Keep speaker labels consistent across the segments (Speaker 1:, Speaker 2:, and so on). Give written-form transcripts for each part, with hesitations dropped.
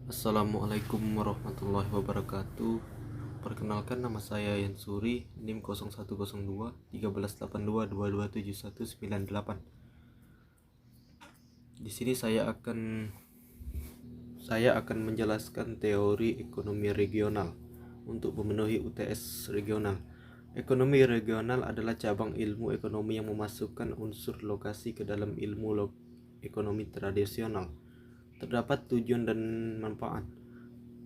Speaker 1: Assalamualaikum warahmatullahi wabarakatuh. Perkenalkan, nama saya Yansuri, NIM 0102 1382 2271998. Di sini saya akan menjelaskan teori ekonomi regional untuk memenuhi UTS regional. Ekonomi regional adalah cabang ilmu ekonomi yang memasukkan unsur lokasi ke dalam ilmu ekonomi tradisional. Terdapat tujuan dan manfaat.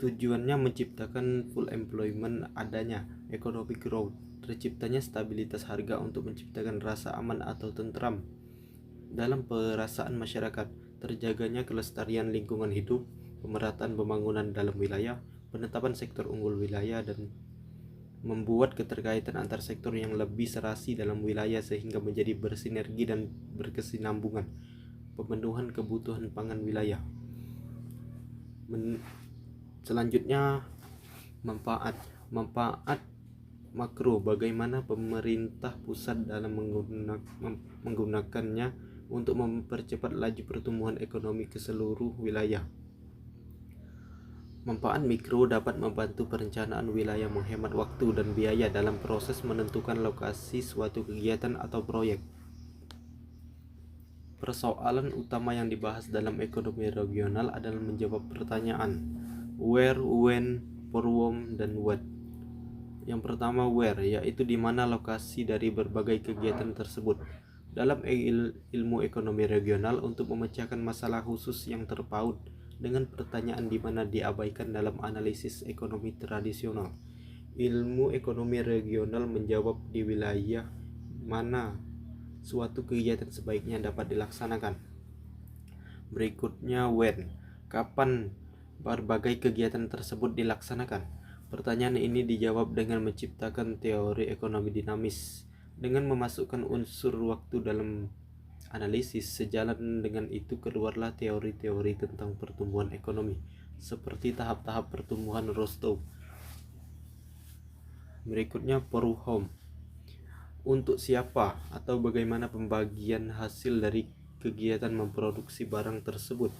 Speaker 1: Tujuannya menciptakan full employment, adanya economic growth, terciptanya stabilitas harga untuk menciptakan rasa aman atau tentram dalam perasaan masyarakat, terjaganya kelestarian lingkungan hidup, pemerataan pembangunan dalam wilayah, penetapan sektor unggul wilayah, dan membuat keterkaitan antar sektor yang lebih serasi dalam wilayah sehingga menjadi bersinergi dan berkesinambungan, pemenuhan kebutuhan pangan wilayah. Selanjutnya, manfaat makro, bagaimana pemerintah pusat dalam menggunakannya untuk mempercepat laju pertumbuhan ekonomi ke seluruh wilayah. Manfaat mikro dapat membantu perencanaan wilayah, menghemat waktu dan biaya dalam proses menentukan lokasi suatu kegiatan atau proyek. Persoalan utama yang dibahas dalam ekonomi regional adalah menjawab pertanyaan where, when, for whom, dan what. Yang pertama, where, yaitu di mana lokasi dari berbagai kegiatan tersebut. Dalam ilmu ekonomi regional, untuk memecahkan masalah khusus yang terpaut dengan pertanyaan di mana diabaikan dalam analisis ekonomi tradisional. Ilmu ekonomi regional menjawab di wilayah mana suatu kegiatan sebaiknya dapat dilaksanakan. Berikutnya, when, kapan berbagai kegiatan tersebut dilaksanakan. Pertanyaan ini dijawab dengan menciptakan teori ekonomi dinamis dengan memasukkan unsur waktu dalam analisis. Sejalan dengan itu keluarlah teori-teori tentang pertumbuhan ekonomi seperti tahap-tahap pertumbuhan Rostow. Berikutnya, for whom, untuk siapa atau bagaimana pembagian hasil dari kegiatan memproduksi barang tersebut.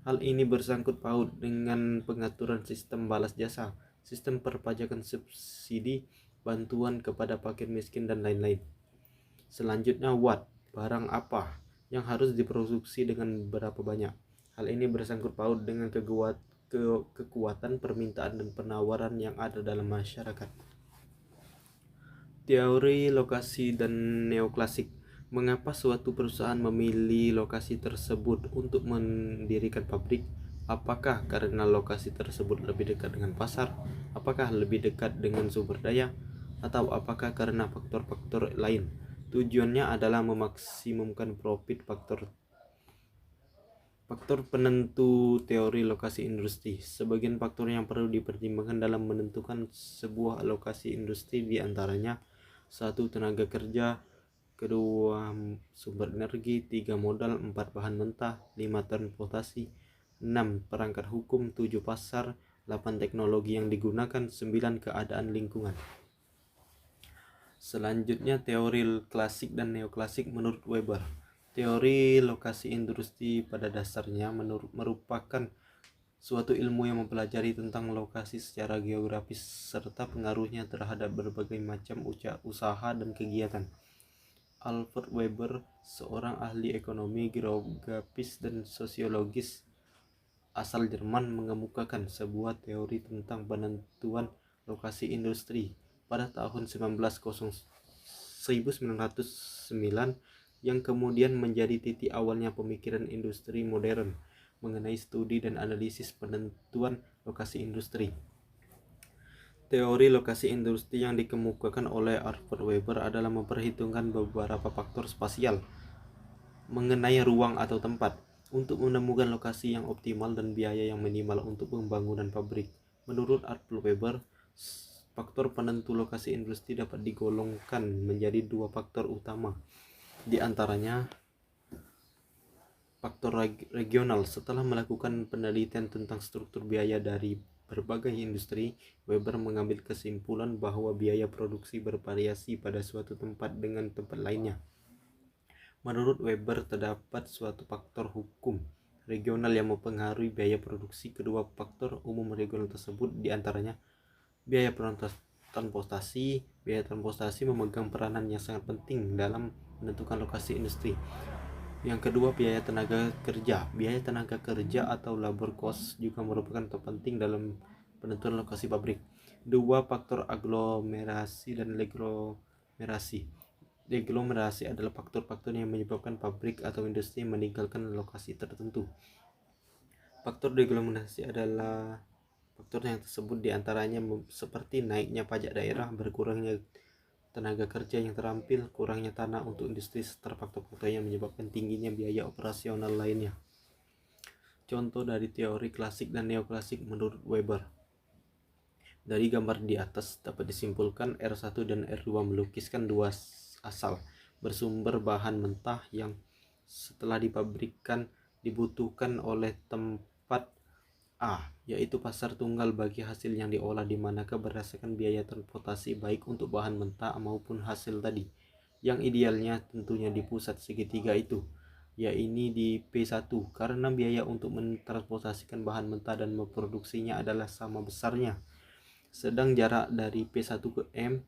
Speaker 1: Hal ini bersangkut paut dengan pengaturan sistem balas jasa, sistem perpajakan subsidi, bantuan kepada fakir miskin, dan lain-lain. Selanjutnya, what, barang apa yang harus diproduksi dengan berapa banyak. Hal ini bersangkut paut dengan kekuatan permintaan dan penawaran yang ada dalam masyarakat. Teori lokasi dan neoklasik. Mengapa suatu perusahaan memilih lokasi tersebut untuk mendirikan pabrik? Apakah karena lokasi tersebut lebih dekat dengan pasar? Apakah lebih dekat dengan sumber daya? Atau apakah karena faktor-faktor lain? Tujuannya adalah memaksimumkan profit. Faktor penentu teori lokasi industri. Sebagian faktor yang perlu dipertimbangkan dalam menentukan sebuah lokasi industri diantaranya: 1. Tenaga kerja, 2. Sumber energi, 3. Modal, 4. Bahan mentah, 5. Transportasi, 6. Perangkat hukum, 7. Pasar, 8. Teknologi yang digunakan, 9. Keadaan lingkungan. Selanjutnya, teori klasik dan neoklasik menurut Weber. Teori lokasi industri pada dasarnya merupakan suatu ilmu yang mempelajari tentang lokasi secara geografis serta pengaruhnya terhadap berbagai macam usaha dan kegiatan. Alfred Weber, seorang ahli ekonomi, geografis, dan sosiologis asal Jerman, mengemukakan sebuah teori tentang penentuan lokasi industri pada tahun 1909 yang kemudian menjadi titik awalnya pemikiran industri modern mengenai studi dan analisis penentuan lokasi industri. Teori lokasi industri yang dikemukakan oleh Alfred Weber adalah memperhitungkan beberapa faktor spasial mengenai ruang atau tempat untuk menemukan lokasi yang optimal dan biaya yang minimal untuk pembangunan pabrik. Menurut Alfred Weber, faktor penentu lokasi industri dapat digolongkan menjadi 2 faktor utama. Di antaranya, faktor regional. Setelah melakukan penelitian tentang struktur biaya dari berbagai industri, Weber mengambil kesimpulan bahwa biaya produksi bervariasi pada suatu tempat dengan tempat lainnya. Menurut Weber, terdapat suatu faktor hukum regional yang mempengaruhi biaya produksi. Kedua faktor umum regional tersebut diantaranya biaya transportasi. Biaya transportasi memegang peranan yang sangat penting dalam menentukan lokasi industri. Yang kedua, biaya tenaga kerja. Biaya tenaga kerja atau labor cost juga merupakan terpenting dalam penentuan lokasi pabrik. Dua, faktor aglomerasi dan deglomerasi. Deglomerasi adalah faktor-faktor yang menyebabkan pabrik atau industri meninggalkan lokasi tertentu. Faktor deglomerasi adalah faktor yang tersebut diantaranya seperti naiknya pajak daerah, berkurangnya tenaga kerja yang terampil, kurangnya tanah untuk industri, serta faktor-faktor yang menyebabkan tingginya biaya operasional lainnya. Contoh dari teori klasik dan neoklasik menurut Weber. Dari gambar di atas dapat disimpulkan R1 dan R2 melukiskan dua asal bersumber bahan mentah yang setelah dipabrikan dibutuhkan oleh tempat A, yaitu pasar tunggal bagi hasil yang diolah, di manakah berdasarkan biaya transportasi baik untuk bahan mentah maupun hasil tadi. Yang idealnya tentunya di pusat segitiga itu, yaitu di P1, karena biaya untuk mentransportasikan bahan mentah dan memproduksinya adalah sama besarnya. Sedang jarak dari P1 ke M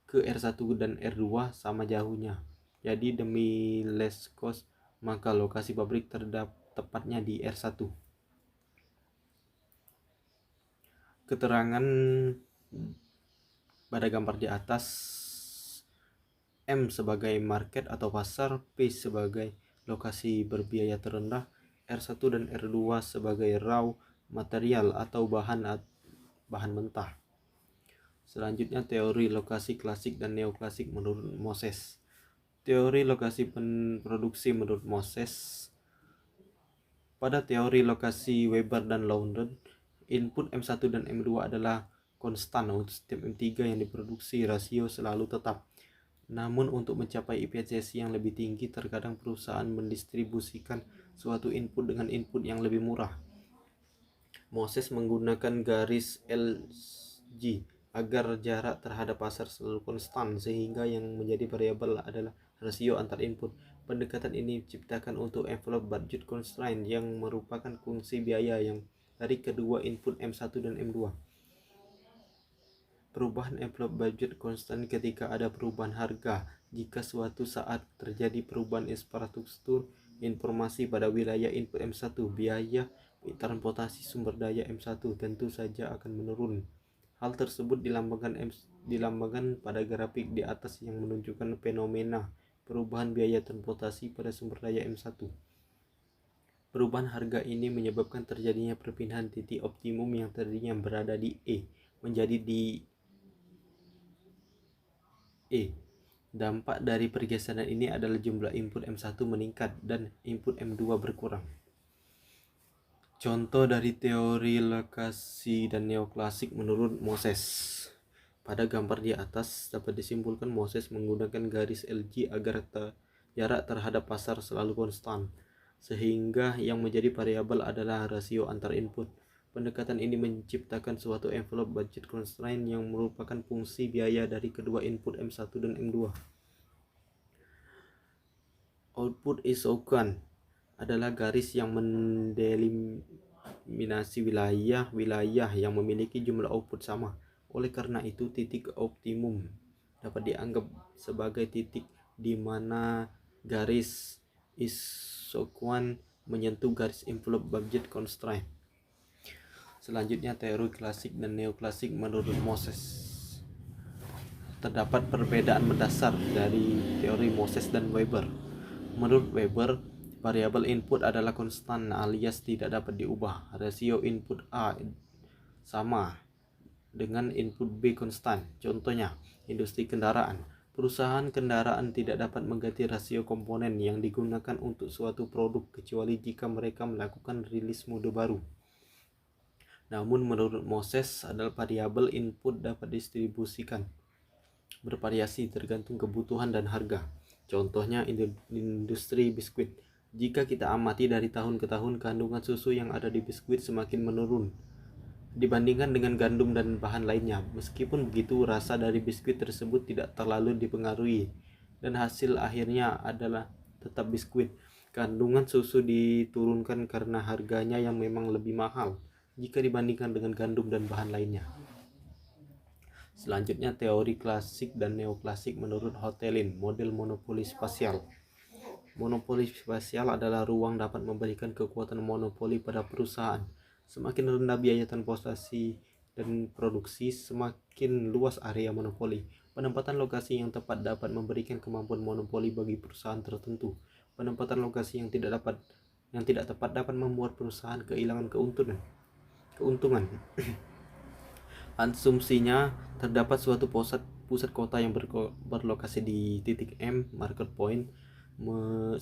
Speaker 1: ke R1 dan R2 sama jauhnya. Jadi demi less cost, maka lokasi pabrik tepatnya di R1. Keterangan pada gambar di atas, M sebagai market atau pasar, P sebagai lokasi berbiaya terendah, R1 dan R2 sebagai raw material atau bahan mentah. Selanjutnya, teori lokasi klasik dan neoklasik menurut Moses. Teori lokasi produksi menurut Moses. Pada teori lokasi Weber dan Loudon, input M1 dan M2 adalah konstan untuk setiap M3 yang diproduksi, rasio selalu tetap. Namun untuk mencapai efisiensi yang lebih tinggi, terkadang perusahaan mendistribusikan suatu input dengan input yang lebih murah. Moses menggunakan garis LG agar jarak terhadap pasar selalu konstan, sehingga yang menjadi variabel adalah rasio antar input. Pendekatan ini diciptakan untuk envelope budget constraint yang merupakan fungsi biaya yang dari kedua input M1 dan M2. Perubahan envelope budget constraint ketika ada perubahan harga. Jika suatu saat terjadi perubahan infrastruktur informasi pada wilayah input M1, biaya transportasi sumber daya M1 tentu saja akan menurun. Hal tersebut dilambangkan pada grafik di atas yang menunjukkan fenomena perubahan biaya transportasi pada sumber daya M1. Perubahan harga ini menyebabkan terjadinya perpindahan titik optimum yang tadinya berada di E menjadi di E. Dampak dari pergeseran ini adalah jumlah input M1 meningkat dan input M2 berkurang. Contoh dari teori lokasi dan neoklasik menurut Moses. Pada gambar di atas dapat disimpulkan Moses menggunakan garis LG agar jarak terhadap pasar selalu konstan, sehingga yang menjadi variabel adalah rasio antar input. Pendekatan ini menciptakan suatu envelope budget constraint yang merupakan fungsi biaya dari kedua input M1 dan M2. Output isokan adalah garis yang mendeliminasi wilayah yang memiliki jumlah output sama. Oleh karena itu, titik optimum dapat dianggap sebagai titik di mana garis isokan menyentuh garis envelope budget constraint. Selanjutnya, teori klasik dan neoklasik menurut Moses. Terdapat perbedaan mendasar dari teori Moses dan Weber. Menurut Weber, variabel input adalah konstan alias tidak dapat diubah. Rasio input A sama dengan input B konstan. Contohnya, industri kendaraan. Perusahaan kendaraan tidak dapat mengganti rasio komponen yang digunakan untuk suatu produk kecuali jika mereka melakukan rilis mode baru. Namun menurut Moses, adalah variabel input dapat didistribusikan bervariasi tergantung kebutuhan dan harga. Contohnya industri biskuit. Jika kita amati dari tahun ke tahun, kandungan susu yang ada di biskuit semakin menurun dibandingkan dengan gandum dan bahan lainnya. Meskipun begitu, rasa dari biskuit tersebut tidak terlalu dipengaruhi dan hasil akhirnya adalah tetap biskuit. Kandungan susu diturunkan karena harganya yang memang lebih mahal jika dibandingkan dengan gandum dan bahan lainnya. Selanjutnya, teori klasik dan neoklasik menurut Hotelin, model monopoli spasial. Monopoli spasial adalah ruang dapat memberikan kekuatan monopoli pada perusahaan. Semakin rendah biaya transportasi dan produksi, semakin luas area monopoli. Penempatan lokasi yang tepat dapat memberikan kemampuan monopoli bagi perusahaan tertentu. Penempatan lokasi yang tidak tepat dapat membuat perusahaan kehilangan keuntungan. Asumsinya terdapat suatu pusat kota yang berlokasi di titik M, market point.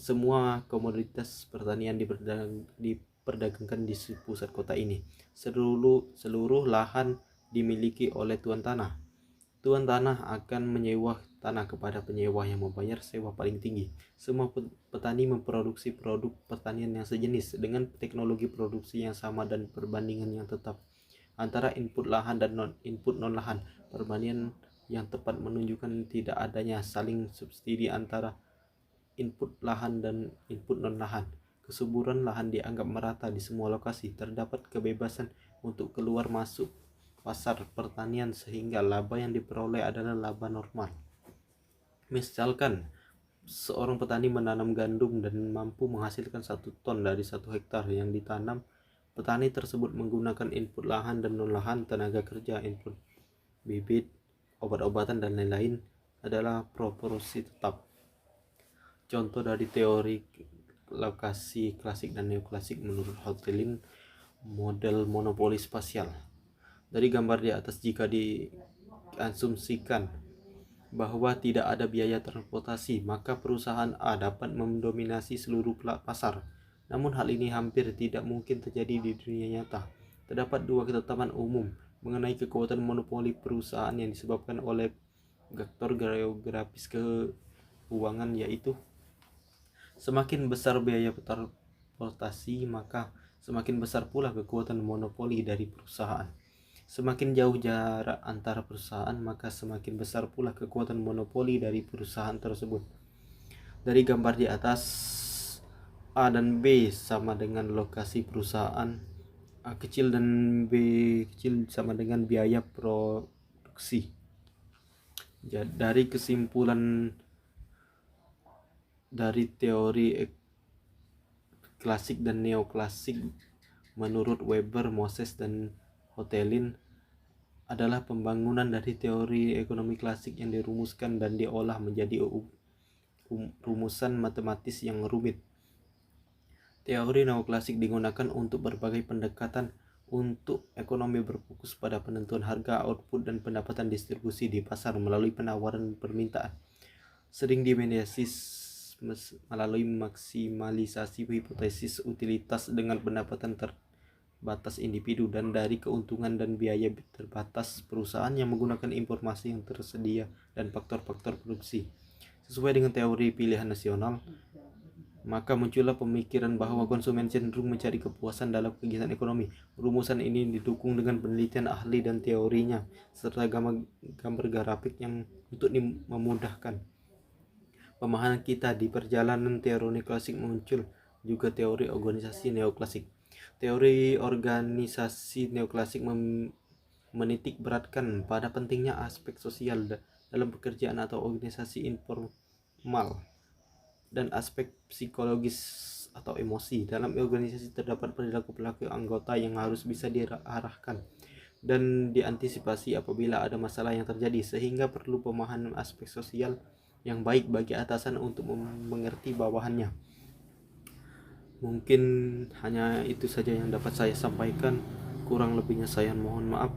Speaker 1: Semua komoditas pertanian diperdagangkan di pusat kota ini. Seluruh lahan dimiliki oleh tuan tanah. Tuan tanah akan menyewa tanah kepada penyewa yang membayar sewa paling tinggi. Semua petani memproduksi produk pertanian yang sejenis dengan teknologi produksi yang sama dan perbandingan yang tetap antara input lahan dan input non lahan. Perbandingan yang tepat menunjukkan tidak adanya saling subsidi antara input lahan dan input non lahan. Kesuburan lahan dianggap merata di semua lokasi. Terdapat kebebasan untuk keluar masuk pasar pertanian sehingga laba yang diperoleh adalah laba normal. Misalkan seorang petani menanam gandum dan mampu menghasilkan 1 ton dari 1 hektar yang ditanam. Petani tersebut menggunakan input lahan dan non lahan, tenaga kerja, input bibit, obat-obatan dan lain-lain adalah proporsi tetap. Contoh dari teori lokasi klasik dan neoklasik menurut Hotelin, model monopoli spasial. Dari gambar di atas, jika diasumsikan bahwa tidak ada biaya transportasi, maka perusahaan A dapat mendominasi seluruh pasar. Namun hal ini hampir tidak mungkin terjadi di dunia nyata. Terdapat 2 ketetapan umum mengenai kekuatan monopoli perusahaan yang disebabkan oleh faktor geografis keuangan, yaitu semakin besar biaya transportasi, maka semakin besar pula kekuatan monopoli dari perusahaan. Semakin jauh jarak antara perusahaan, maka semakin besar pula kekuatan monopoli dari perusahaan tersebut. Dari gambar di atas, A dan B sama dengan lokasi perusahaan. A kecil dan B kecil sama dengan biaya produksi. Dari kesimpulan dari teori klasik dan neoklasik menurut Weber, Moses, dan Hotelin adalah pembangunan dari teori ekonomi klasik yang dirumuskan dan diolah menjadi rumusan matematis yang rumit. Teori neoklasik digunakan untuk berbagai pendekatan untuk ekonomi berfokus pada penentuan harga, output, dan pendapatan distribusi di pasar melalui penawaran dan permintaan. Sering dimediasi melalui maksimalisasi hipotesis utilitas dengan pendapatan terbatas individu dan dari keuntungan dan biaya terbatas perusahaan yang menggunakan informasi yang tersedia dan faktor-faktor produksi. Sesuai dengan teori pilihan nasional, maka muncullah pemikiran bahwa konsumen cenderung mencari kepuasan dalam kegiatan ekonomi. Rumusan ini didukung dengan penelitian ahli dan teorinya, serta gambar grafik yang untuk memudahkan pemahaman kita. Di perjalanan teori klasik muncul juga teori organisasi neoklasik. Teori organisasi neoklasik menitik beratkan pada pentingnya aspek sosial dalam pekerjaan atau organisasi informal dan aspek psikologis atau emosi. Dalam organisasi terdapat perilaku anggota yang harus bisa diarahkan dan diantisipasi apabila ada masalah yang terjadi, sehingga perlu pemahaman aspek sosial yang baik bagi atasan untuk mengerti bawahannya. Mungkin hanya itu saja yang dapat saya sampaikan, kurang lebihnya saya mohon maaf.